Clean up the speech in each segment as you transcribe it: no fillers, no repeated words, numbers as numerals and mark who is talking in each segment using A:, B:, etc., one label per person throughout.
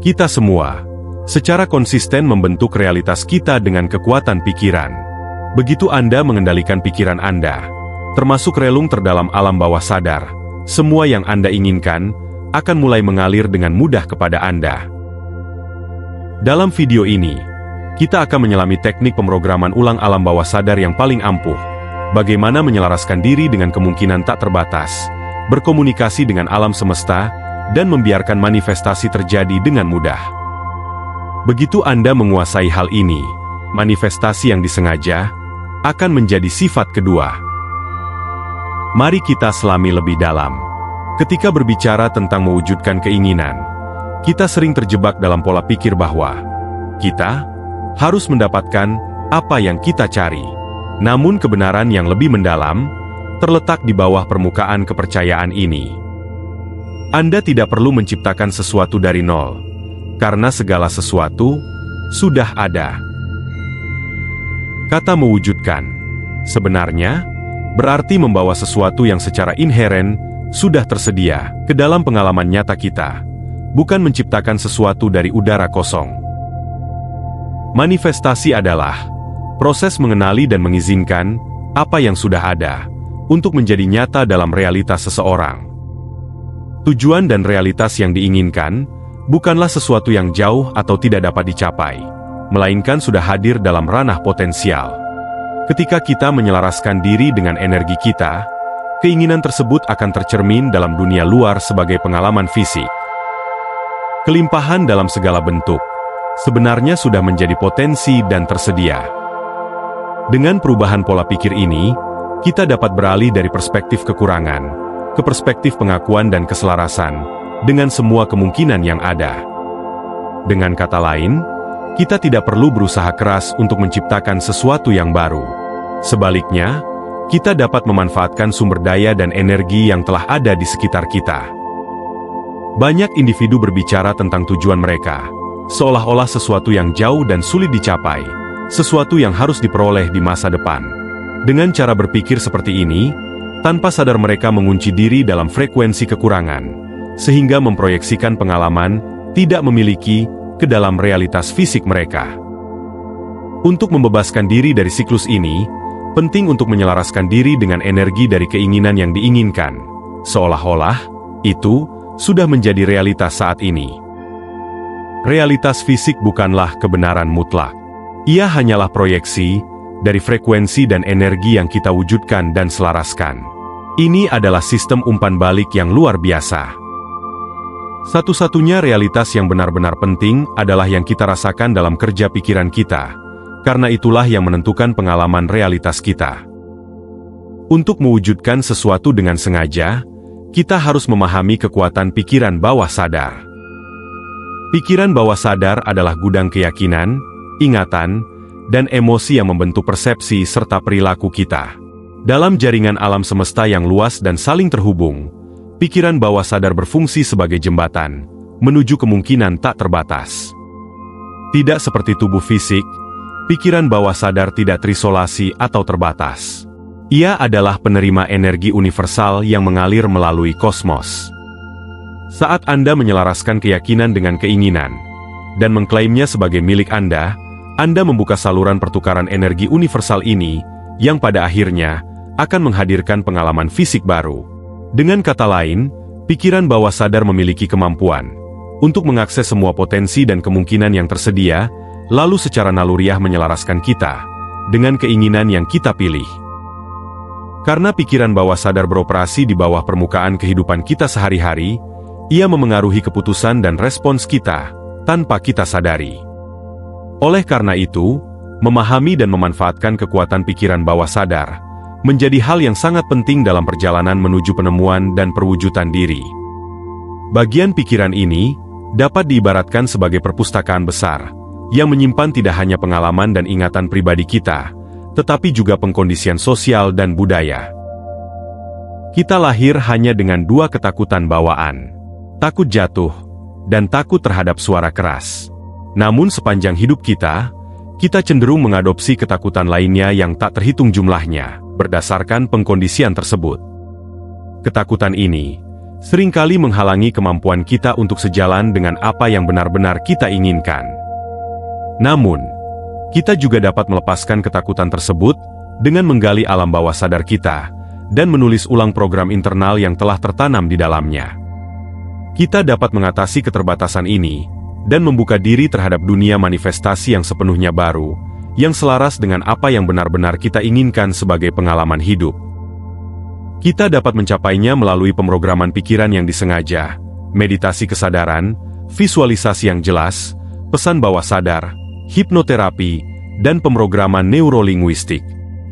A: Kita semua, secara konsisten membentuk realitas kita dengan kekuatan pikiran. Begitu Anda mengendalikan pikiran Anda, termasuk relung terdalam alam bawah sadar, semua yang Anda inginkan akan mulai mengalir dengan mudah kepada Anda. Dalam video ini, kita akan menyelami teknik pemrograman ulang alam bawah sadar yang paling ampuh, bagaimana menyelaraskan diri dengan kemungkinan tak terbatas, berkomunikasi dengan alam semesta, dan membiarkan manifestasi terjadi dengan mudah. Begitu Anda menguasai hal ini, manifestasi yang disengaja akan menjadi sifat kedua. Mari kita selami lebih dalam. Ketika berbicara tentang mewujudkan keinginan, kita sering terjebak dalam pola pikir bahwa kita harus mendapatkan apa yang kita cari. Namun kebenaran yang lebih mendalam terletak di bawah permukaan kepercayaan ini. Anda tidak perlu menciptakan sesuatu dari nol, karena segala sesuatu sudah ada. Kata mewujudkan sebenarnya berarti membawa sesuatu yang secara inheren sudah tersedia ke dalam pengalaman nyata kita, bukan menciptakan sesuatu dari udara kosong. Manifestasi adalah proses mengenali dan mengizinkan apa yang sudah ada untuk menjadi nyata dalam realitas seseorang. Tujuan dan realitas yang diinginkan bukanlah sesuatu yang jauh atau tidak dapat dicapai, melainkan sudah hadir dalam ranah potensial. Ketika kita menyelaraskan diri dengan energi kita, keinginan tersebut akan tercermin dalam dunia luar sebagai pengalaman fisik. Kelimpahan dalam segala bentuk sebenarnya sudah menjadi potensi dan tersedia. Dengan perubahan pola pikir ini, kita dapat beralih dari perspektif kekurangan ke perspektif pengakuan dan keselarasan dengan semua kemungkinan yang ada. Dengan kata lain, kita tidak perlu berusaha keras untuk menciptakan sesuatu yang baru. Sebaliknya, kita dapat memanfaatkan sumber daya dan energi yang telah ada di sekitar kita. Banyak individu berbicara tentang tujuan mereka, seolah-olah sesuatu yang jauh dan sulit dicapai, sesuatu yang harus diperoleh di masa depan. Dengan cara berpikir seperti ini, tanpa sadar mereka mengunci diri dalam frekuensi kekurangan, sehingga memproyeksikan pengalaman tidak memiliki ke dalam realitas fisik mereka. Untuk membebaskan diri dari siklus ini, penting untuk menyelaraskan diri dengan energi dari keinginan yang diinginkan, seolah-olah itu sudah menjadi realitas saat ini. Realitas fisik bukanlah kebenaran mutlak. Ia hanyalah proyeksi dari frekuensi dan energi yang kita wujudkan dan selaraskan. Ini adalah sistem umpan balik yang luar biasa. Satu-satunya realitas yang benar-benar penting adalah yang kita rasakan dalam kerja pikiran kita, karena itulah yang menentukan pengalaman realitas kita. Untuk mewujudkan sesuatu dengan sengaja, kita harus memahami kekuatan pikiran bawah sadar. Pikiran bawah sadar adalah gudang keyakinan, ingatan, dan emosi yang membentuk persepsi serta perilaku kita. Dalam jaringan alam semesta yang luas dan saling terhubung, pikiran bawah sadar berfungsi sebagai jembatan menuju kemungkinan tak terbatas. Tidak seperti tubuh fisik, pikiran bawah sadar tidak terisolasi atau terbatas. Ia adalah penerima energi universal yang mengalir melalui kosmos. Saat Anda menyelaraskan keyakinan dengan keinginan dan mengklaimnya sebagai milik Anda membuka saluran pertukaran energi universal ini yang pada akhirnya akan menghadirkan pengalaman fisik baru. Dengan kata lain, pikiran bawah sadar memiliki kemampuan untuk mengakses semua potensi dan kemungkinan yang tersedia, lalu secara naluriah menyelaraskan kita dengan keinginan yang kita pilih. Karena pikiran bawah sadar beroperasi di bawah permukaan kehidupan kita sehari-hari, ia memengaruhi keputusan dan respons kita tanpa kita sadari. Oleh karena itu, memahami dan memanfaatkan kekuatan pikiran bawah sadar menjadi hal yang sangat penting dalam perjalanan menuju penemuan dan perwujudan diri. Bagian pikiran ini dapat diibaratkan sebagai perpustakaan besar yang menyimpan tidak hanya pengalaman dan ingatan pribadi kita, tetapi juga pengkondisian sosial dan budaya. Kita lahir hanya dengan dua ketakutan bawaan, takut jatuh dan takut terhadap suara keras. Namun sepanjang hidup kita cenderung mengadopsi ketakutan lainnya yang tak terhitung jumlahnya, berdasarkan pengkondisian tersebut. Ketakutan ini seringkali menghalangi kemampuan kita untuk sejalan dengan apa yang benar-benar kita inginkan. Namun, kita juga dapat melepaskan ketakutan tersebut dengan menggali alam bawah sadar kita dan menulis ulang program internal yang telah tertanam di dalamnya. Kita dapat mengatasi keterbatasan ini dan membuka diri terhadap dunia manifestasi yang sepenuhnya baru, yang selaras dengan apa yang benar-benar kita inginkan sebagai pengalaman hidup. Kita dapat mencapainya melalui pemrograman pikiran yang disengaja, meditasi kesadaran, visualisasi yang jelas, pesan bawah sadar, hipnoterapi, dan pemrograman neurolinguistik.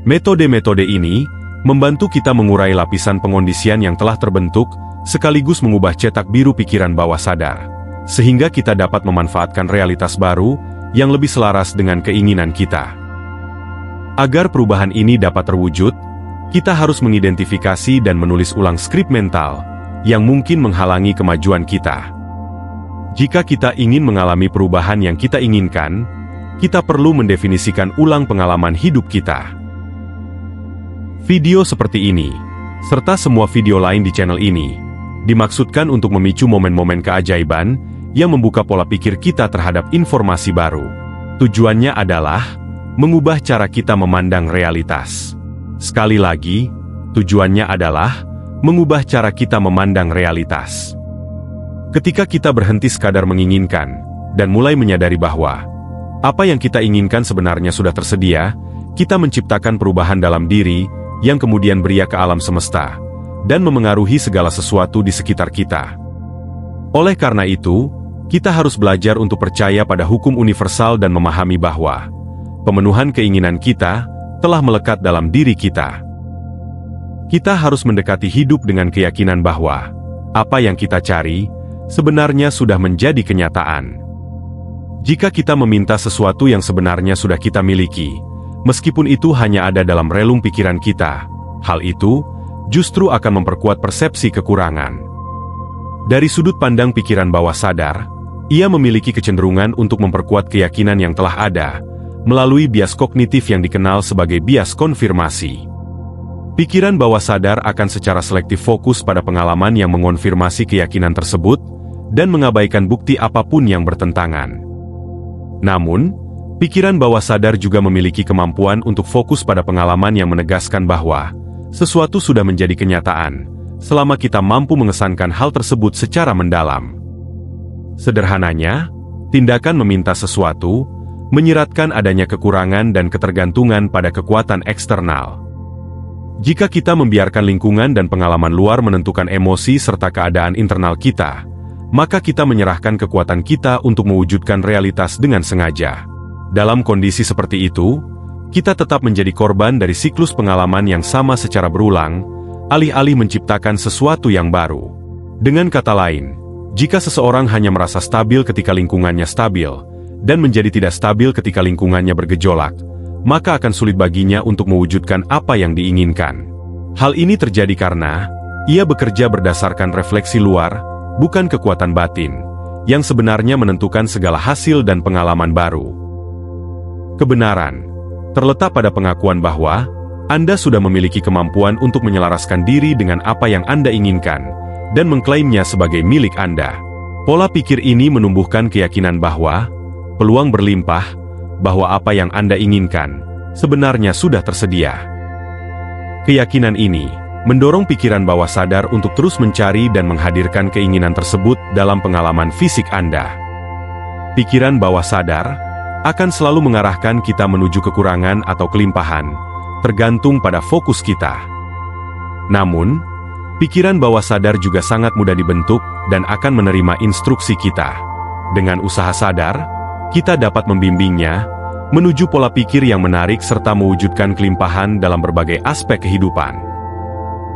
A: Metode-metode ini membantu kita mengurai lapisan pengondisian yang telah terbentuk, sekaligus mengubah cetak biru pikiran bawah sadar, sehingga kita dapat memanfaatkan realitas baru yang lebih selaras dengan keinginan kita. Agar perubahan ini dapat terwujud, kita harus mengidentifikasi dan menulis ulang skrip mental yang mungkin menghalangi kemajuan kita. Jika kita ingin mengalami perubahan yang kita inginkan, kita perlu mendefinisikan ulang pengalaman hidup kita. Video seperti ini, serta semua video lain di channel ini, dimaksudkan untuk memicu momen-momen keajaiban yang membuka pola pikir kita terhadap informasi baru. Tujuannya adalah mengubah cara kita memandang realitas. Sekali lagi, tujuannya adalah mengubah cara kita memandang realitas. Ketika kita berhenti sekadar menginginkan dan mulai menyadari bahwa apa yang kita inginkan sebenarnya sudah tersedia, kita menciptakan perubahan dalam diri yang kemudian beria ke alam semesta dan memengaruhi segala sesuatu di sekitar kita. Oleh karena itu, kita harus belajar untuk percaya pada hukum universal dan memahami bahwa pemenuhan keinginan kita telah melekat dalam diri kita. Kita harus mendekati hidup dengan keyakinan bahwa apa yang kita cari sebenarnya sudah menjadi kenyataan. Jika kita meminta sesuatu yang sebenarnya sudah kita miliki, meskipun itu hanya ada dalam relung pikiran kita, hal itu justru akan memperkuat persepsi kekurangan. Dari sudut pandang pikiran bawah sadar, ia memiliki kecenderungan untuk memperkuat keyakinan yang telah ada, melalui bias kognitif yang dikenal sebagai bias konfirmasi. Pikiran bawah sadar akan secara selektif fokus pada pengalaman yang mengonfirmasi keyakinan tersebut, dan mengabaikan bukti apapun yang bertentangan. Namun, pikiran bawah sadar juga memiliki kemampuan untuk fokus pada pengalaman yang menegaskan bahwa sesuatu sudah menjadi kenyataan, selama kita mampu mengesankan hal tersebut secara mendalam. Sederhananya, tindakan meminta sesuatu menyiratkan adanya kekurangan dan ketergantungan pada kekuatan eksternal. Jika kita membiarkan lingkungan dan pengalaman luar menentukan emosi serta keadaan internal kita, maka kita menyerahkan kekuatan kita untuk mewujudkan realitas dengan sengaja. Dalam kondisi seperti itu, kita tetap menjadi korban dari siklus pengalaman yang sama secara berulang, alih-alih menciptakan sesuatu yang baru. Dengan kata lain, jika seseorang hanya merasa stabil ketika lingkungannya stabil, dan menjadi tidak stabil ketika lingkungannya bergejolak, maka akan sulit baginya untuk mewujudkan apa yang diinginkan. Hal ini terjadi karena ia bekerja berdasarkan refleksi luar, bukan kekuatan batin, yang sebenarnya menentukan segala hasil dan pengalaman baru. Kebenaran terletak pada pengakuan bahwa Anda sudah memiliki kemampuan untuk menyelaraskan diri dengan apa yang Anda inginkan, dan mengklaimnya sebagai milik Anda. Pola pikir ini menumbuhkan keyakinan bahwa peluang berlimpah, bahwa apa yang Anda inginkan sebenarnya sudah tersedia. Keyakinan ini mendorong pikiran bawah sadar untuk terus mencari dan menghadirkan keinginan tersebut dalam pengalaman fisik Anda. Pikiran bawah sadar akan selalu mengarahkan kita menuju kekurangan atau kelimpahan, tergantung pada fokus kita. Namun, pikiran bawah sadar juga sangat mudah dibentuk dan akan menerima instruksi kita. Dengan usaha sadar, kita dapat membimbingnya menuju pola pikir yang menarik serta mewujudkan kelimpahan dalam berbagai aspek kehidupan.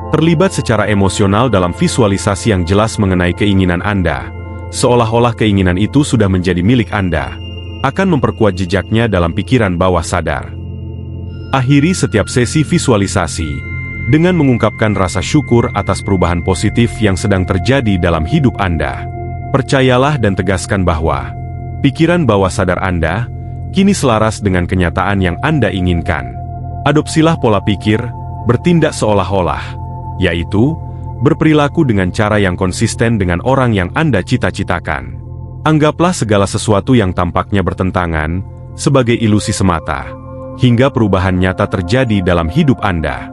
A: Terlibat secara emosional dalam visualisasi yang jelas mengenai keinginan Anda, seolah-olah keinginan itu sudah menjadi milik Anda, akan memperkuat jejaknya dalam pikiran bawah sadar. Akhiri setiap sesi visualisasi dengan mengungkapkan rasa syukur atas perubahan positif yang sedang terjadi dalam hidup Anda. Percayalah dan tegaskan bahwa pikiran bawah sadar Anda kini selaras dengan kenyataan yang Anda inginkan. Adopsilah pola pikir bertindak seolah-olah, yaitu Berperilaku dengan cara yang konsisten dengan orang yang Anda cita-citakan. Anggaplah segala sesuatu yang tampaknya bertentangan sebagai ilusi semata, hingga perubahan nyata terjadi dalam hidup Anda.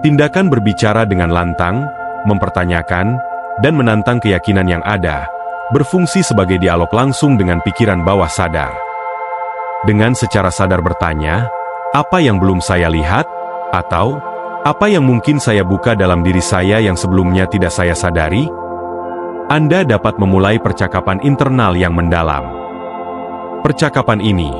A: Tindakan berbicara dengan lantang, mempertanyakan, dan menantang keyakinan yang ada, berfungsi sebagai dialog langsung dengan pikiran bawah sadar. Dengan secara sadar bertanya, apa yang belum saya lihat? Atau, apa yang mungkin saya buka dalam diri saya yang sebelumnya tidak saya sadari? Anda dapat memulai percakapan internal yang mendalam. Percakapan ini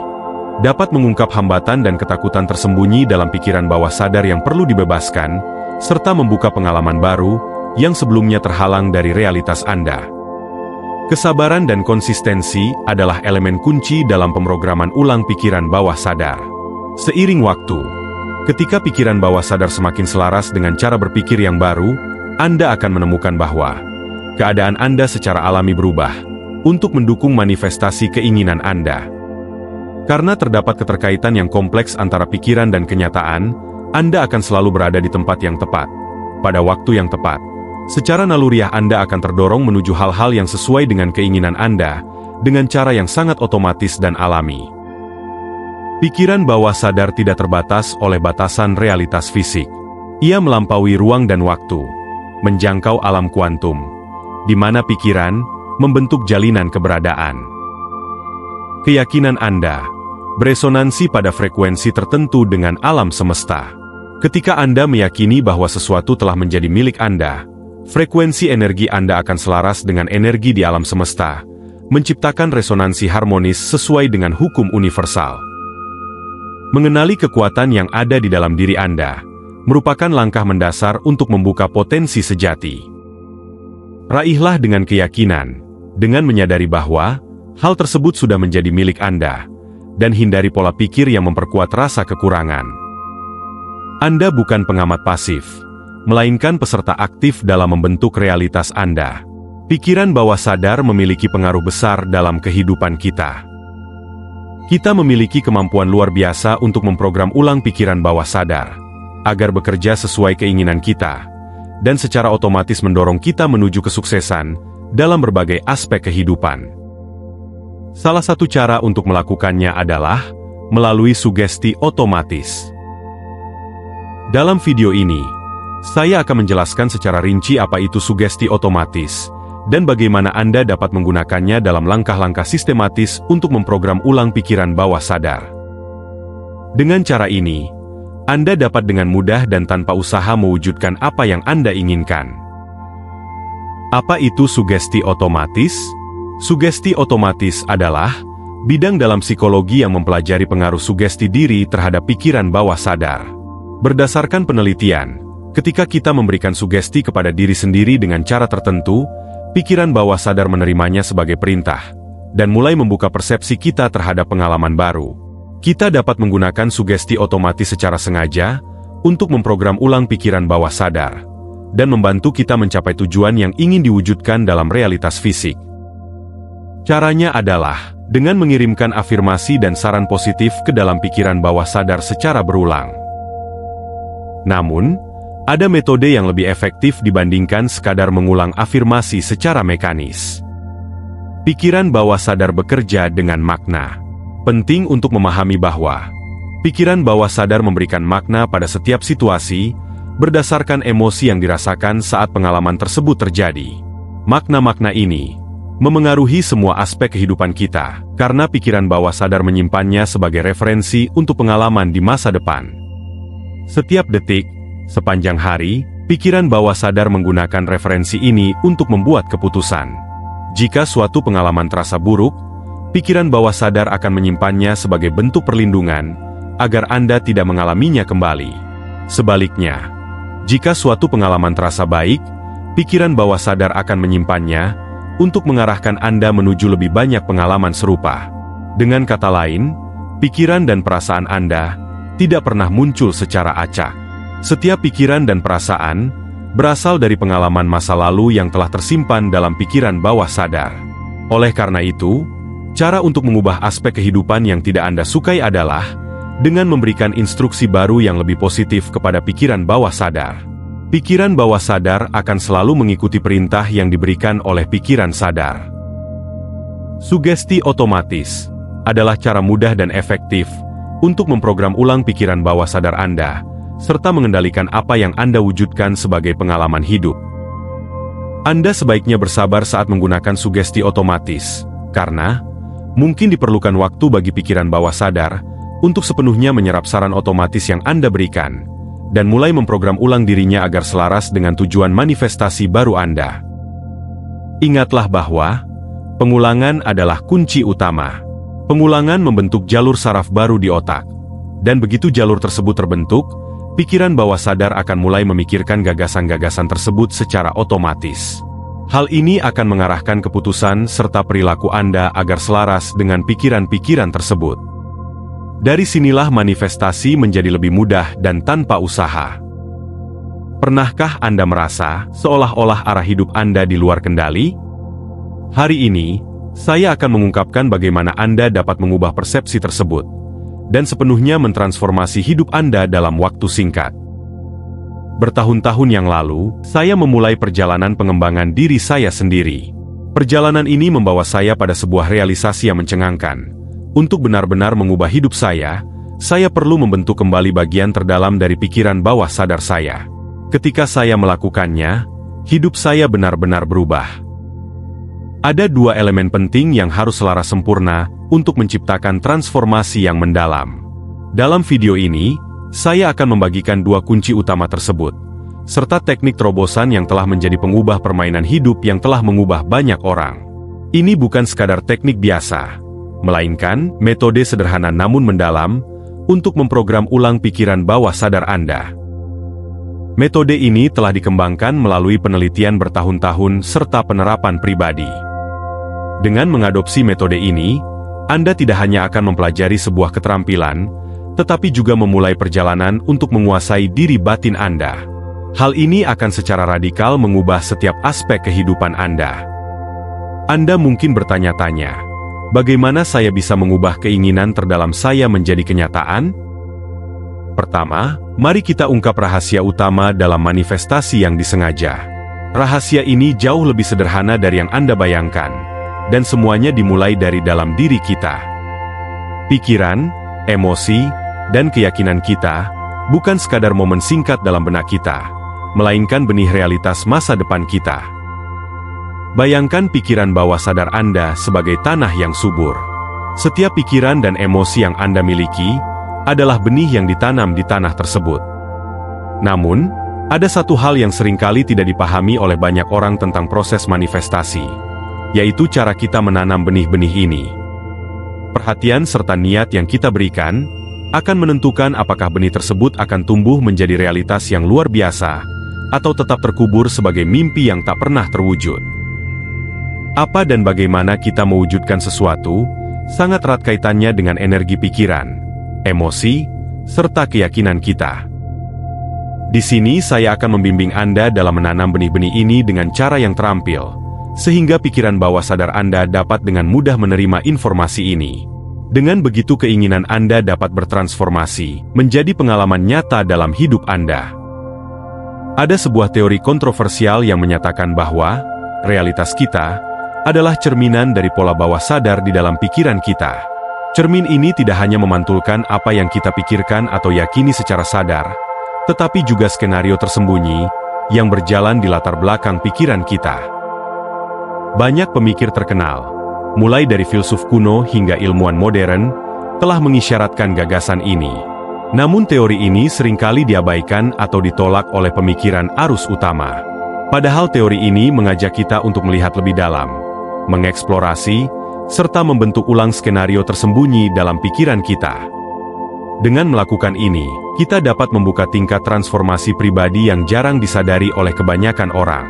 A: dapat mengungkap hambatan dan ketakutan tersembunyi dalam pikiran bawah sadar yang perlu dibebaskan, serta membuka pengalaman baru yang sebelumnya terhalang dari realitas Anda. Kesabaran dan konsistensi adalah elemen kunci dalam pemrograman ulang pikiran bawah sadar. Seiring waktu, ketika pikiran bawah sadar semakin selaras dengan cara berpikir yang baru, Anda akan menemukan bahwa keadaan Anda secara alami berubah untuk mendukung manifestasi keinginan Anda. Karena terdapat keterkaitan yang kompleks antara pikiran dan kenyataan, Anda akan selalu berada di tempat yang tepat, pada waktu yang tepat. Secara naluriah Anda akan terdorong menuju hal-hal yang sesuai dengan keinginan Anda, dengan cara yang sangat otomatis dan alami. Pikiran bawah sadar tidak terbatas oleh batasan realitas fisik. Ia melampaui ruang dan waktu, menjangkau alam kuantum, di mana pikiran membentuk jalinan keberadaan. Keyakinan Anda beresonansi pada frekuensi tertentu dengan alam semesta. Ketika Anda meyakini bahwa sesuatu telah menjadi milik Anda, frekuensi energi Anda akan selaras dengan energi di alam semesta, menciptakan resonansi harmonis sesuai dengan hukum universal. Mengenali kekuatan yang ada di dalam diri Anda merupakan langkah mendasar untuk membuka potensi sejati. Raihlah dengan keyakinan, dengan menyadari bahwa hal tersebut sudah menjadi milik Anda, dan hindari pola pikir yang memperkuat rasa kekurangan. Anda bukan pengamat pasif, melainkan peserta aktif dalam membentuk realitas Anda. Pikiran bawah sadar memiliki pengaruh besar dalam kehidupan kita. Kita memiliki kemampuan luar biasa untuk memprogram ulang pikiran bawah sadar, agar bekerja sesuai keinginan kita, dan secara otomatis mendorong kita menuju kesuksesan dalam berbagai aspek kehidupan. Salah satu cara untuk melakukannya adalah melalui sugesti otomatis. Dalam video ini, saya akan menjelaskan secara rinci apa itu sugesti otomatis, dan bagaimana Anda dapat menggunakannya dalam langkah-langkah sistematis untuk memprogram ulang pikiran bawah sadar. Dengan cara ini, Anda dapat dengan mudah dan tanpa usaha mewujudkan apa yang Anda inginkan. Apa itu sugesti otomatis? Sugesti otomatis adalah bidang dalam psikologi yang mempelajari pengaruh sugesti diri terhadap pikiran bawah sadar. Berdasarkan penelitian, ketika kita memberikan sugesti kepada diri sendiri dengan cara tertentu, pikiran bawah sadar menerimanya sebagai perintah, dan mulai membuka persepsi kita terhadap pengalaman baru. Kita dapat menggunakan sugesti otomatis secara sengaja untuk memprogram ulang pikiran bawah sadar dan membantu kita mencapai tujuan yang ingin diwujudkan dalam realitas fisik. Caranya adalah dengan mengirimkan afirmasi dan saran positif ke dalam pikiran bawah sadar secara berulang. Namun, ada metode yang lebih efektif dibandingkan sekadar mengulang afirmasi secara mekanis. Pikiran bawah sadar bekerja dengan makna. Penting untuk memahami bahwa pikiran bawah sadar memberikan makna pada setiap situasi berdasarkan emosi yang dirasakan saat pengalaman tersebut terjadi. Makna-makna ini memengaruhi semua aspek kehidupan kita, karena pikiran bawah sadar menyimpannya sebagai referensi untuk pengalaman di masa depan. Setiap detik, sepanjang hari, pikiran bawah sadar menggunakan referensi ini untuk membuat keputusan. Jika suatu pengalaman terasa buruk, pikiran bawah sadar akan menyimpannya sebagai bentuk perlindungan, agar Anda tidak mengalaminya kembali. Sebaliknya, jika suatu pengalaman terasa baik, pikiran bawah sadar akan menyimpannya untuk mengarahkan Anda menuju lebih banyak pengalaman serupa. Dengan kata lain, pikiran dan perasaan Anda tidak pernah muncul secara acak. Setiap pikiran dan perasaan berasal dari pengalaman masa lalu yang telah tersimpan dalam pikiran bawah sadar. Oleh karena itu, cara untuk mengubah aspek kehidupan yang tidak Anda sukai adalah dengan memberikan instruksi baru yang lebih positif kepada pikiran bawah sadar. Pikiran bawah sadar akan selalu mengikuti perintah yang diberikan oleh pikiran sadar. Sugesti otomatis adalah cara mudah dan efektif untuk memprogram ulang pikiran bawah sadar Anda, serta mengendalikan apa yang Anda wujudkan sebagai pengalaman hidup. Anda sebaiknya bersabar saat menggunakan sugesti otomatis, karena mungkin diperlukan waktu bagi pikiran bawah sadar untuk sepenuhnya menyerap saran otomatis yang Anda berikan, dan mulai memprogram ulang dirinya agar selaras dengan tujuan manifestasi baru Anda. Ingatlah bahwa pengulangan adalah kunci utama. Pengulangan membentuk jalur saraf baru di otak, dan begitu jalur tersebut terbentuk, pikiran bawah sadar akan mulai memikirkan gagasan-gagasan tersebut secara otomatis. Hal ini akan mengarahkan keputusan serta perilaku Anda agar selaras dengan pikiran-pikiran tersebut. Dari sinilah manifestasi menjadi lebih mudah dan tanpa usaha. Pernahkah Anda merasa seolah-olah arah hidup Anda di luar kendali? Hari ini, saya akan mengungkapkan bagaimana Anda dapat mengubah persepsi tersebut, dan sepenuhnya mentransformasi hidup Anda dalam waktu singkat. Bertahun-tahun yang lalu, saya memulai perjalanan pengembangan diri saya sendiri. Perjalanan ini membawa saya pada sebuah realisasi yang mencengangkan. Untuk benar-benar mengubah hidup saya perlu membentuk kembali bagian terdalam dari pikiran bawah sadar saya. Ketika saya melakukannya, hidup saya benar-benar berubah. Ada dua elemen penting yang harus selaras sempurna untuk menciptakan transformasi yang mendalam. Dalam video ini, saya akan membagikan dua kunci utama tersebut, serta teknik terobosan yang telah menjadi pengubah permainan hidup yang telah mengubah banyak orang. Ini bukan sekadar teknik biasa, melainkan metode sederhana namun mendalam untuk memprogram ulang pikiran bawah sadar Anda. Metode ini telah dikembangkan melalui penelitian bertahun-tahun serta penerapan pribadi. Dengan mengadopsi metode ini, Anda tidak hanya akan mempelajari sebuah keterampilan, tetapi juga memulai perjalanan untuk menguasai diri batin Anda. Hal ini akan secara radikal mengubah setiap aspek kehidupan Anda. Anda mungkin bertanya-tanya, bagaimana saya bisa mengubah keinginan terdalam saya menjadi kenyataan? Pertama, mari kita ungkap rahasia utama dalam manifestasi yang disengaja. Rahasia ini jauh lebih sederhana dari yang Anda bayangkan. Dan semuanya dimulai dari dalam diri kita. Pikiran, emosi, dan keyakinan kita bukan sekadar momen singkat dalam benak kita, melainkan benih realitas masa depan kita. Bayangkan pikiran bawah sadar Anda sebagai tanah yang subur. Setiap pikiran dan emosi yang Anda miliki adalah benih yang ditanam di tanah tersebut. Namun, ada satu hal yang seringkali tidak dipahami oleh banyak orang tentang proses manifestasi, yaitu cara kita menanam benih-benih ini. Perhatian serta niat yang kita berikan akan menentukan apakah benih tersebut akan tumbuh menjadi realitas yang luar biasa, atau tetap terkubur sebagai mimpi yang tak pernah terwujud. Apa dan bagaimana kita mewujudkan sesuatu, sangat erat kaitannya dengan energi pikiran, emosi, serta keyakinan kita. Di sini saya akan membimbing Anda dalam menanam benih-benih ini dengan cara yang terampil, sehingga pikiran bawah sadar Anda dapat dengan mudah menerima informasi ini. Dengan begitu keinginan Anda dapat bertransformasi menjadi pengalaman nyata dalam hidup Anda. Ada sebuah teori kontroversial yang menyatakan bahwa realitas kita adalah cerminan dari pola bawah sadar di dalam pikiran kita. Cermin ini tidak hanya memantulkan apa yang kita pikirkan atau yakini secara sadar, tetapi juga skenario tersembunyi yang berjalan di latar belakang pikiran kita. Banyak pemikir terkenal, mulai dari filsuf kuno hingga ilmuwan modern, telah mengisyaratkan gagasan ini. Namun teori ini seringkali diabaikan atau ditolak oleh pemikiran arus utama. Padahal teori ini mengajak kita untuk melihat lebih dalam, mengeksplorasi, serta membentuk ulang skenario tersembunyi dalam pikiran kita. Dengan melakukan ini, kita dapat membuka tingkat transformasi pribadi yang jarang disadari oleh kebanyakan orang.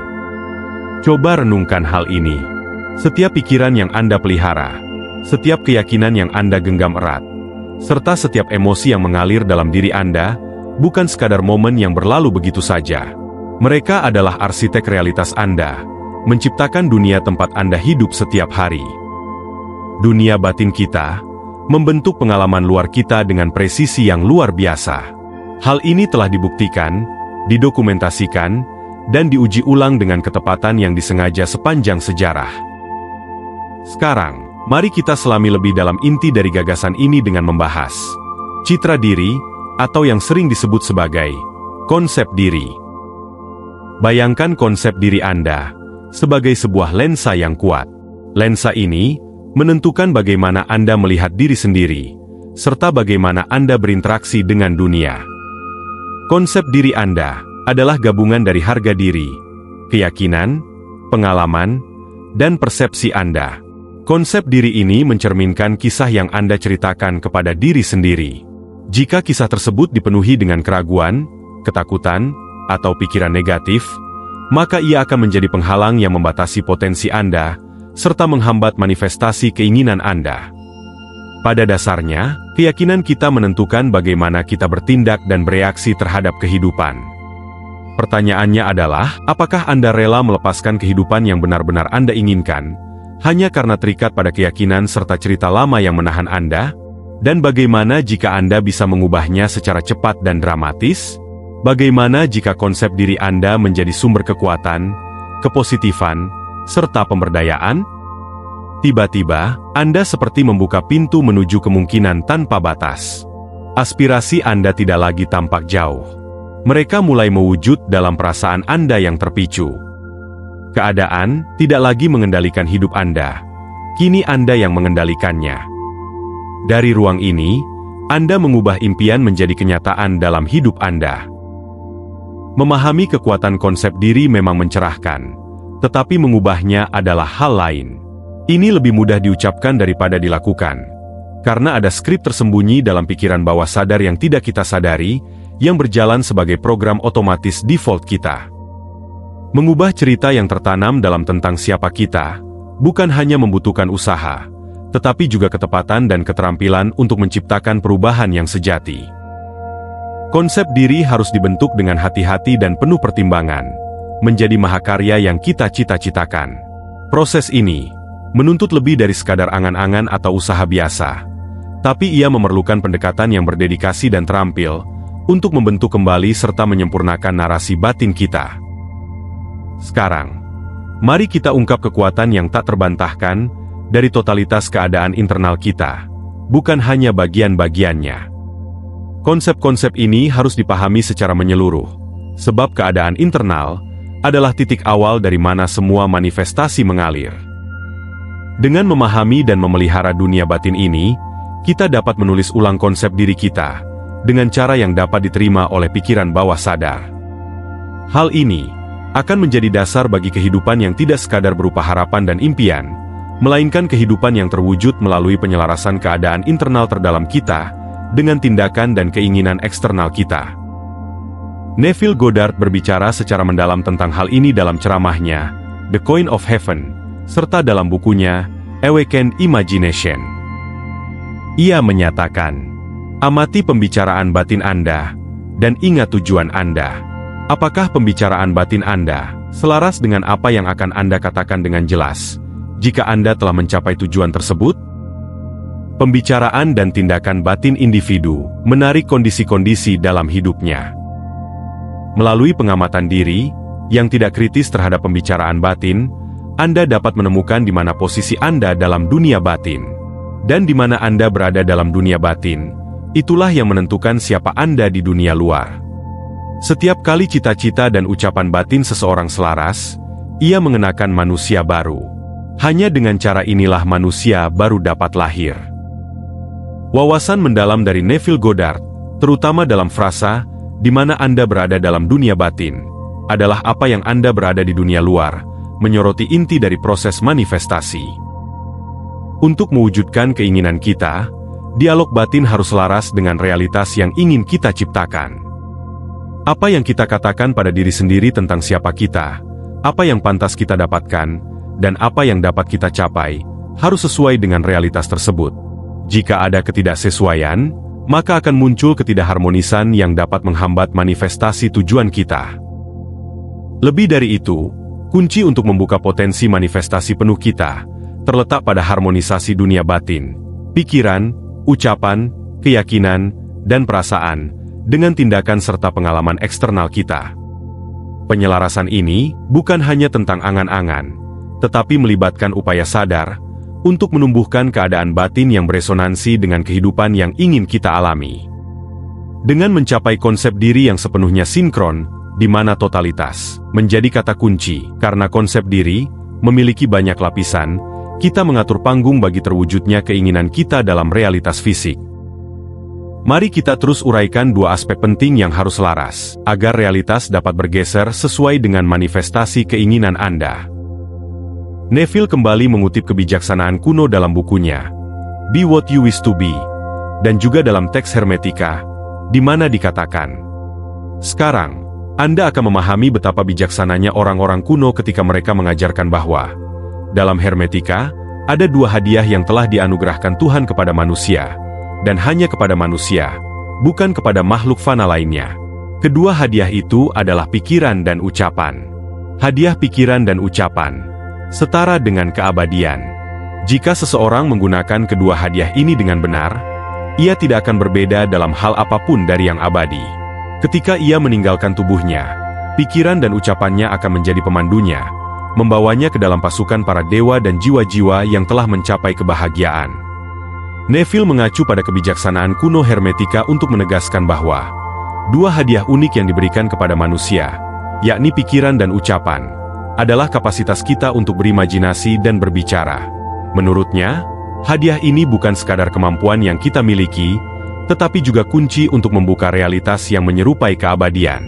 A: Coba renungkan hal ini. Setiap pikiran yang Anda pelihara, setiap keyakinan yang Anda genggam erat, serta setiap emosi yang mengalir dalam diri Anda, bukan sekadar momen yang berlalu begitu saja. Mereka adalah arsitek realitas Anda, menciptakan dunia tempat Anda hidup setiap hari. Dunia batin kita membentuk pengalaman luar kita dengan presisi yang luar biasa. Hal ini telah dibuktikan didokumentasikan, dan diuji ulang dengan ketepatan yang disengaja sepanjang sejarah. Sekarang, mari kita selami lebih dalam inti dari gagasan ini dengan membahas citra diri, atau yang sering disebut sebagai konsep diri. Bayangkan konsep diri Anda sebagai sebuah lensa yang kuat. Lensa ini menentukan bagaimana Anda melihat diri sendiri, serta bagaimana Anda berinteraksi dengan dunia. Konsep diri Anda adalah gabungan dari harga diri, keyakinan, pengalaman, dan persepsi Anda. Konsep diri ini mencerminkan kisah yang Anda ceritakan kepada diri sendiri. Jika kisah tersebut dipenuhi dengan keraguan, ketakutan, atau pikiran negatif, maka ia akan menjadi penghalang yang membatasi potensi Anda, serta menghambat manifestasi keinginan Anda. Pada dasarnya, keyakinan kita menentukan bagaimana kita bertindak dan bereaksi terhadap kehidupan. Pertanyaannya adalah, apakah Anda rela melepaskan kehidupan yang benar-benar Anda inginkan, hanya karena terikat pada keyakinan serta cerita lama yang menahan Anda? Dan bagaimana jika Anda bisa mengubahnya secara cepat dan dramatis? Bagaimana jika konsep diri Anda menjadi sumber kekuatan, kepositifan, serta pemberdayaan? Tiba-tiba, Anda seperti membuka pintu menuju kemungkinan tanpa batas. Aspirasi Anda tidak lagi tampak jauh. Mereka mulai mewujud dalam perasaan Anda yang terpicu. Keadaan tidak lagi mengendalikan hidup Anda. Kini Anda yang mengendalikannya. Dari ruang ini, Anda mengubah impian menjadi kenyataan dalam hidup Anda. Memahami kekuatan konsep diri memang mencerahkan, tetapi mengubahnya adalah hal lain. Ini lebih mudah diucapkan daripada dilakukan, karena ada skrip tersembunyi dalam pikiran bawah sadar yang tidak kita sadari, yang berjalan sebagai program otomatis default kita. Mengubah cerita yang tertanam dalam tentang siapa kita, bukan hanya membutuhkan usaha, tetapi juga ketepatan dan keterampilan untuk menciptakan perubahan yang sejati. Konsep diri harus dibentuk dengan hati-hati dan penuh pertimbangan, menjadi mahakarya yang kita cita-citakan. Proses ini menuntut lebih dari sekadar angan-angan atau usaha biasa, tapi ia memerlukan pendekatan yang berdedikasi dan terampil untuk membentuk kembali serta menyempurnakan narasi batin kita. Sekarang, mari kita ungkap kekuatan yang tak terbantahkan dari totalitas keadaan internal kita, bukan hanya bagian-bagiannya. Konsep-konsep ini harus dipahami secara menyeluruh, sebab keadaan internal adalah titik awal dari mana semua manifestasi mengalir. Dengan memahami dan memelihara dunia batin ini, kita dapat menulis ulang konsep diri kita dengan cara yang dapat diterima oleh pikiran bawah sadar. Hal ini akan menjadi dasar bagi kehidupan yang tidak sekadar berupa harapan dan impian, melainkan kehidupan yang terwujud melalui penyelarasan keadaan internal terdalam kita dengan tindakan dan keinginan eksternal kita. Neville Goddard berbicara secara mendalam tentang hal ini dalam ceramahnya, The Coin of Heaven, serta dalam bukunya, Awakened Imagination. Ia menyatakan, amati pembicaraan batin Anda, dan ingat tujuan Anda. Apakah pembicaraan batin Anda selaras dengan apa yang akan Anda katakan dengan jelas, jika Anda telah mencapai tujuan tersebut? Pembicaraan dan tindakan batin individu menarik kondisi-kondisi dalam hidupnya. Melalui pengamatan diri yang tidak kritis terhadap pembicaraan batin, Anda dapat menemukan di mana posisi Anda dalam dunia batin. Dan di mana Anda berada dalam dunia batin, itulah yang menentukan siapa Anda di dunia luar. Setiap kali cita-cita dan ucapan batin seseorang selaras, ia mengenakan manusia baru. Hanya dengan cara inilah manusia baru dapat lahir. Wawasan mendalam dari Neville Goddard, terutama dalam frasa, di mana Anda berada dalam dunia batin, adalah apa yang Anda berada di dunia luar, menyoroti inti dari proses manifestasi. Untuk mewujudkan keinginan kita, dialog batin harus selaras dengan realitas yang ingin kita ciptakan. Apa yang kita katakan pada diri sendiri tentang siapa kita, apa yang pantas kita dapatkan, dan apa yang dapat kita capai, harus sesuai dengan realitas tersebut. Jika ada ketidaksesuaian, maka akan muncul ketidakharmonisan yang dapat menghambat manifestasi tujuan kita. Lebih dari itu, kunci untuk membuka potensi manifestasi penuh kita, terletak pada harmonisasi dunia batin, pikiran, ucapan, keyakinan, dan perasaan, dengan tindakan serta pengalaman eksternal kita. Penyelarasan ini bukan hanya tentang angan-angan, tetapi melibatkan upaya sadar untuk menumbuhkan keadaan batin yang beresonansi dengan kehidupan yang ingin kita alami. Dengan mencapai konsep diri yang sepenuhnya sinkron, di mana totalitas menjadi kata kunci, karena konsep diri memiliki banyak lapisan, kita mengatur panggung bagi terwujudnya keinginan kita dalam realitas fisik. Mari kita terus uraikan dua aspek penting yang harus selaras, agar realitas dapat bergeser sesuai dengan manifestasi keinginan Anda. Neville kembali mengutip kebijaksanaan kuno dalam bukunya, Be What You Wish to Be, dan juga dalam teks Hermetika, di mana dikatakan, sekarang, Anda akan memahami betapa bijaksananya orang-orang kuno ketika mereka mengajarkan bahwa, dalam Hermetika, ada dua hadiah yang telah dianugerahkan Tuhan kepada manusia, dan hanya kepada manusia, bukan kepada makhluk fana lainnya. Kedua hadiah itu adalah pikiran dan ucapan. Hadiah pikiran dan ucapan setara dengan keabadian. Jika seseorang menggunakan kedua hadiah ini dengan benar, ia tidak akan berbeda dalam hal apapun dari yang abadi. Ketika ia meninggalkan tubuhnya, pikiran dan ucapannya akan menjadi pemandunya, membawanya ke dalam pasukan para dewa dan jiwa-jiwa yang telah mencapai kebahagiaan. Neville mengacu pada kebijaksanaan kuno Hermetika untuk menegaskan bahwa dua hadiah unik yang diberikan kepada manusia, yakni pikiran dan ucapan, adalah kapasitas kita untuk berimajinasi dan berbicara. Menurutnya, hadiah ini bukan sekadar kemampuan yang kita miliki, tetapi juga kunci untuk membuka realitas yang menyerupai keabadian.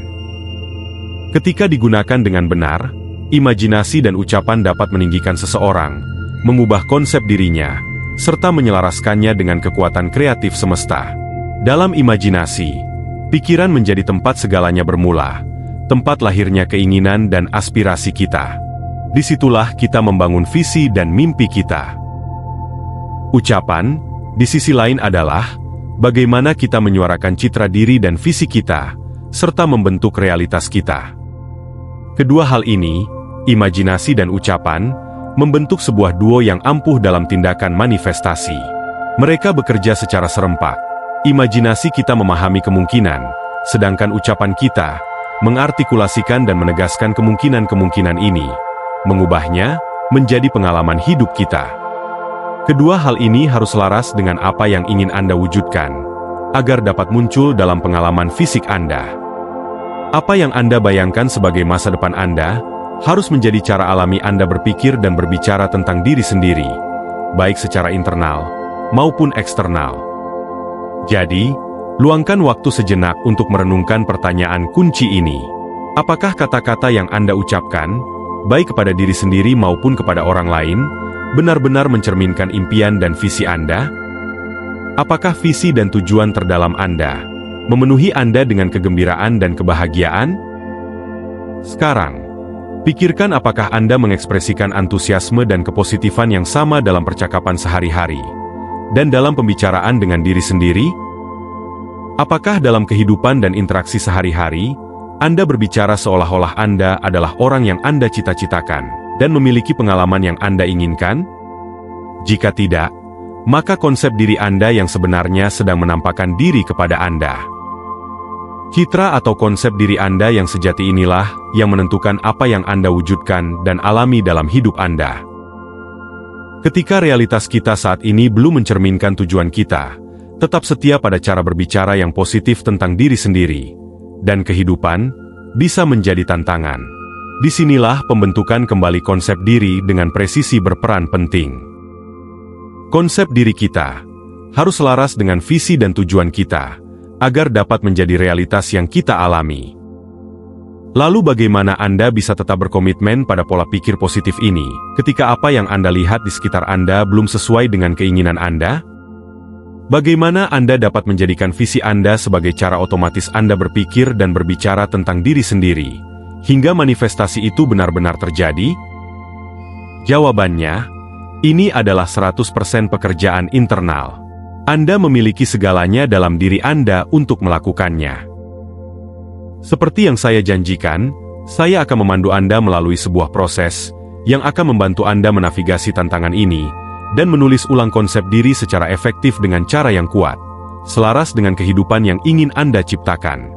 A: Ketika digunakan dengan benar, imajinasi dan ucapan dapat meninggikan seseorang, mengubah konsep dirinya, serta menyelaraskannya dengan kekuatan kreatif semesta. Dalam imajinasi, pikiran menjadi tempat segalanya bermula, tempat lahirnya keinginan dan aspirasi kita. Disitulah kita membangun visi dan mimpi kita. Ucapan, di sisi lain adalah bagaimana kita menyuarakan citra diri dan visi kita, serta membentuk realitas kita. Kedua hal ini, imajinasi dan ucapan, membentuk sebuah duo yang ampuh dalam tindakan manifestasi. Mereka bekerja secara serempak. Imajinasi kita memahami kemungkinan, sedangkan ucapan kita mengartikulasikan dan menegaskan kemungkinan-kemungkinan ini, mengubahnya menjadi pengalaman hidup kita. Kedua hal ini harus selaras dengan apa yang ingin Anda wujudkan, agar dapat muncul dalam pengalaman fisik Anda. Apa yang Anda bayangkan sebagai masa depan Anda, harus menjadi cara alami Anda berpikir dan berbicara tentang diri sendiri, baik secara internal maupun eksternal. Jadi, luangkan waktu sejenak untuk merenungkan pertanyaan kunci ini. Apakah kata-kata yang Anda ucapkan, baik kepada diri sendiri maupun kepada orang lain, benar-benar mencerminkan impian dan visi Anda? Apakah visi dan tujuan terdalam Anda memenuhi Anda dengan kegembiraan dan kebahagiaan? Sekarang, pikirkan apakah Anda mengekspresikan antusiasme dan kepositifan yang sama dalam percakapan sehari-hari, dan dalam pembicaraan dengan diri sendiri? Apakah dalam kehidupan dan interaksi sehari-hari, Anda berbicara seolah-olah Anda adalah orang yang Anda cita-citakan, dan memiliki pengalaman yang Anda inginkan? Jika tidak, maka konsep diri Anda yang sebenarnya sedang menampakkan diri kepada Anda. Citra atau konsep diri Anda yang sejati inilah yang menentukan apa yang Anda wujudkan dan alami dalam hidup Anda. Ketika realitas kita saat ini belum mencerminkan tujuan kita, tetap setia pada cara berbicara yang positif tentang diri sendiri, dan kehidupan bisa menjadi tantangan. Disinilah pembentukan kembali konsep diri dengan presisi berperan penting. Konsep diri kita harus selaras dengan visi dan tujuan kita, agar dapat menjadi realitas yang kita alami. Lalu bagaimana Anda bisa tetap berkomitmen pada pola pikir positif ini, ketika apa yang Anda lihat di sekitar Anda belum sesuai dengan keinginan Anda? Bagaimana Anda dapat menjadikan visi Anda sebagai cara otomatis Anda berpikir dan berbicara tentang diri sendiri, hingga manifestasi itu benar-benar terjadi? Jawabannya, ini adalah 100% pekerjaan internal. Anda memiliki segalanya dalam diri Anda untuk melakukannya. Seperti yang saya janjikan, saya akan memandu Anda melalui sebuah proses yang akan membantu Anda menavigasi tantangan ini dan menulis ulang konsep diri secara efektif dengan cara yang kuat, selaras dengan kehidupan yang ingin Anda ciptakan.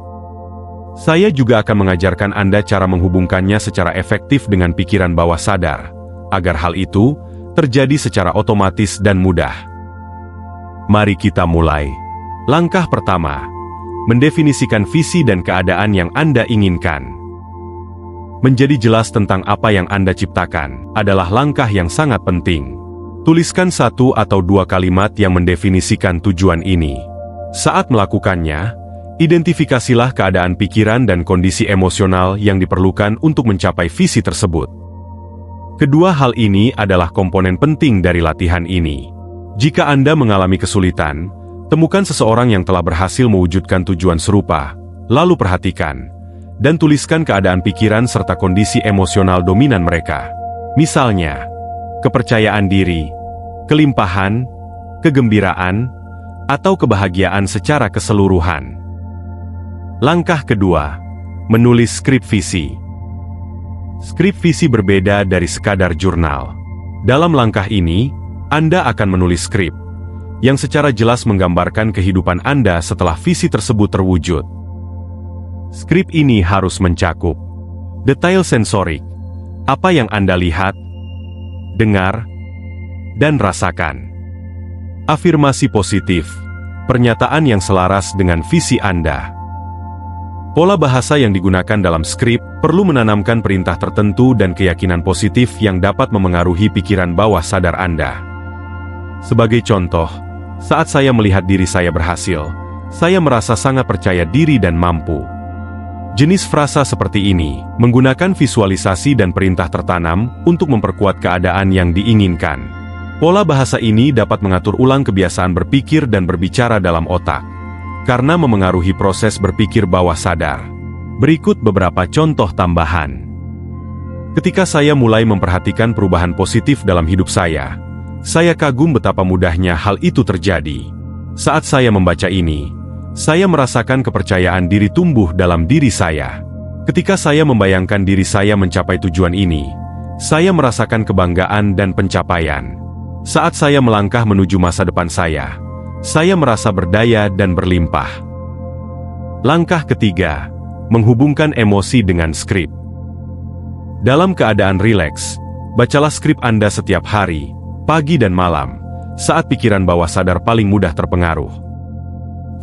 A: Saya juga akan mengajarkan Anda cara menghubungkannya secara efektif dengan pikiran bawah sadar, agar hal itu terjadi secara otomatis dan mudah. Mari kita mulai. Langkah pertama, mendefinisikan visi dan keadaan yang Anda inginkan. Menjadi jelas tentang apa yang Anda ciptakan adalah langkah yang sangat penting. Tuliskan 1 atau 2 kalimat yang mendefinisikan tujuan ini. Saat melakukannya, identifikasilah keadaan pikiran dan kondisi emosional yang diperlukan untuk mencapai visi tersebut. Kedua hal ini adalah komponen penting dari latihan ini. Jika Anda mengalami kesulitan, temukan seseorang yang telah berhasil mewujudkan tujuan serupa, lalu perhatikan dan tuliskan keadaan pikiran serta kondisi emosional dominan mereka. Misalnya, kepercayaan diri, kelimpahan, kegembiraan, atau kebahagiaan secara keseluruhan. Langkah kedua, menulis skrip visi. Skrip visi berbeda dari sekadar jurnal. Dalam langkah ini, Anda akan menulis skrip yang secara jelas menggambarkan kehidupan Anda setelah visi tersebut terwujud. Skrip ini harus mencakup detail sensorik, apa yang Anda lihat, dengar, dan rasakan. Afirmasi positif, pernyataan yang selaras dengan visi Anda. Pola bahasa yang digunakan dalam skrip perlu menanamkan perintah tertentu dan keyakinan positif yang dapat memengaruhi pikiran bawah sadar Anda. Sebagai contoh, saat saya melihat diri saya berhasil, saya merasa sangat percaya diri dan mampu. Jenis frasa seperti ini menggunakan visualisasi dan perintah tertanam untuk memperkuat keadaan yang diinginkan. Pola bahasa ini dapat mengatur ulang kebiasaan berpikir dan berbicara dalam otak, karena memengaruhi proses berpikir bawah sadar. Berikut beberapa contoh tambahan. Ketika saya mulai memperhatikan perubahan positif dalam hidup saya kagum betapa mudahnya hal itu terjadi. Saat saya membaca ini, saya merasakan kepercayaan diri tumbuh dalam diri saya. Ketika saya membayangkan diri saya mencapai tujuan ini, saya merasakan kebanggaan dan pencapaian. Saat saya melangkah menuju masa depan saya merasa berdaya dan berlimpah. Langkah ketiga, menghubungkan emosi dengan skrip. Dalam keadaan rileks, bacalah skrip Anda setiap hari, pagi dan malam, saat pikiran bawah sadar paling mudah terpengaruh.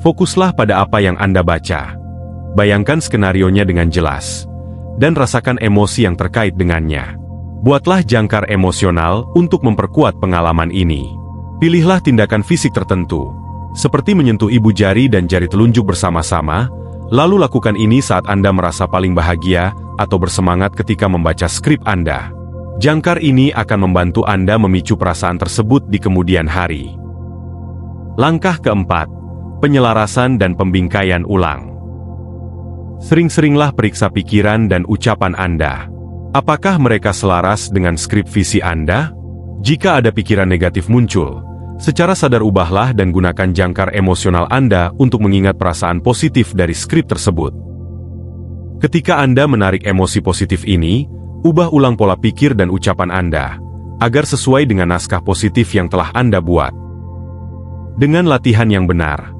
A: Fokuslah pada apa yang Anda baca. Bayangkan skenarionya dengan jelas, dan rasakan emosi yang terkait dengannya. Buatlah jangkar emosional untuk memperkuat pengalaman ini. Pilihlah tindakan fisik tertentu, seperti menyentuh ibu jari dan jari telunjuk bersama-sama, lalu lakukan ini saat Anda merasa paling bahagia atau bersemangat ketika membaca skrip Anda. Jangkar ini akan membantu Anda memicu perasaan tersebut di kemudian hari. Langkah keempat, penyelarasan dan pembingkaian ulang. Sering-seringlah periksa pikiran dan ucapan Anda. Apakah mereka selaras dengan skrip visi Anda? Jika ada pikiran negatif muncul, secara sadar ubahlah dan gunakan jangkar emosional Anda untuk mengingat perasaan positif dari skrip tersebut. Ketika Anda menarik emosi positif ini, ubah ulang pola pikir dan ucapan Anda, agar sesuai dengan naskah positif yang telah Anda buat. Dengan latihan yang benar,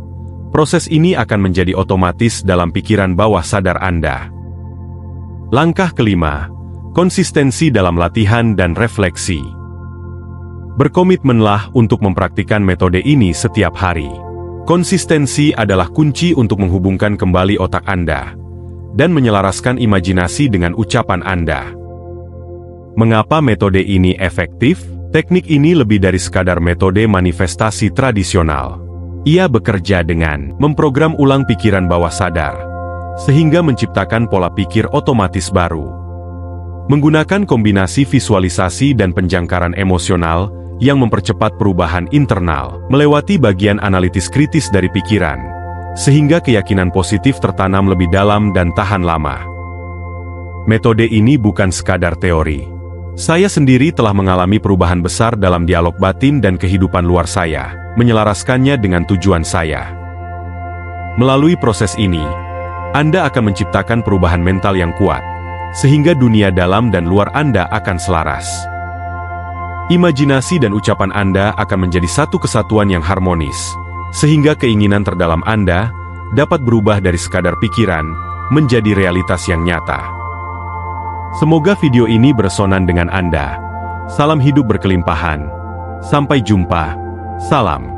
A: proses ini akan menjadi otomatis dalam pikiran bawah sadar Anda. Langkah kelima, konsistensi dalam latihan dan refleksi. Berkomitmenlah untuk mempraktikkan metode ini setiap hari. Konsistensi adalah kunci untuk menghubungkan kembali otak Anda dan menyelaraskan imajinasi dengan ucapan Anda. Mengapa metode ini efektif? Teknik ini lebih dari sekadar metode manifestasi tradisional. Ia bekerja dengan memprogram ulang pikiran bawah sadar, sehingga menciptakan pola pikir otomatis baru. Menggunakan kombinasi visualisasi dan penjangkaran emosional yang mempercepat perubahan internal, melewati bagian analitis kritis dari pikiran, sehingga keyakinan positif tertanam lebih dalam dan tahan lama. Metode ini bukan sekadar teori. Saya sendiri telah mengalami perubahan besar dalam dialog batin dan kehidupan luar saya, menyelaraskannya dengan tujuan saya. Melalui proses ini, Anda akan menciptakan perubahan mental yang kuat, sehingga dunia dalam dan luar Anda akan selaras. Imajinasi dan ucapan Anda akan menjadi satu kesatuan yang harmonis, sehingga keinginan terdalam Anda dapat berubah dari sekadar pikiran menjadi realitas yang nyata. Semoga video ini beresonan dengan Anda. Salam hidup berkelimpahan. Sampai jumpa. Salam.